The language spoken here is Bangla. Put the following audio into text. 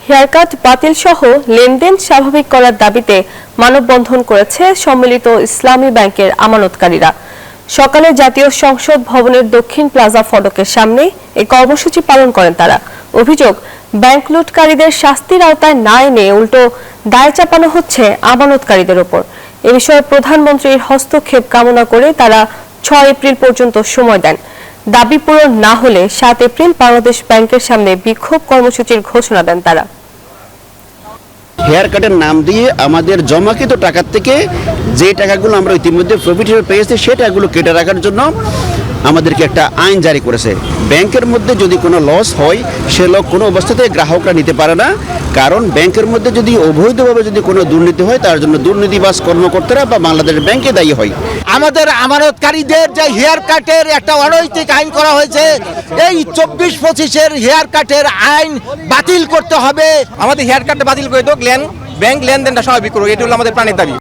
হেয়ারকাট বাতিল সহ লেনদেন স্বাভাবিক করার দাবিতে মানববন্ধন করেছে সম্মিলিত ইসলামী ব্যাংকের আমানতকারীরা। সকালে জাতীয় সংসদ ভবনের দক্ষিণ প্লাজা ফটকের সামনে এই কর্মসূচি পালন করেন তারা। অভিযোগ, ব্যাংক লুটকারীদের শাস্তির আওতায় না এনে উল্টো দায় চাপানো হচ্ছে আমানতকারীদের ওপর। এ বিষয়ে প্রধানমন্ত্রীর হস্তক্ষেপ কামনা করে তারা 6 এপ্রিল পর্যন্ত সময় দেন। দাবি পূরণ না হলে 7 এপ্রিল বাংলাদেশ ব্যাংকের সামনে বিক্ষোভ কর্মসূচির ঘোষণা দেন তারা। হেয়ার কাটের নাম দিয়ে আমাদের জমাকৃত টাকার থেকে যে টাকাগুলো আমরা ইতিমধ্যে প্রফিট হিসেবে পেয়েছি সেই টাকাগুলো কেটে রাখার জন্য আমাদেরকে একটা আইন জারি করেছে। ব্যাংকের মধ্যে যদি কোনো লস হয় সে লোক কোনো অবস্থাতে গ্রাহকরা নিতে পারে না, কারণ ব্যাংকের মধ্যে যদি অবৈধভাবে যদি কোনো দুর্নীতি হয় তার জন্য দুর্নীতিবাজ কর্মকর্তারা বা বাংলাদেশ ব্যাংকে দায়ী হয়। আমাদের আমানতকারীদের যে হেয়ার কাটের একটা অনৈতিক আইন করা হয়েছে, এই 24-25-এর হেয়ার কাটের আইন বাতিল করতে হবে। আমাদের হেয়ার কাটটা বাতিল করে তো ব্যাংক লেনদেনটা স্বাভাবিক করুক, এটি হলো আমাদের প্রাণের দাবি।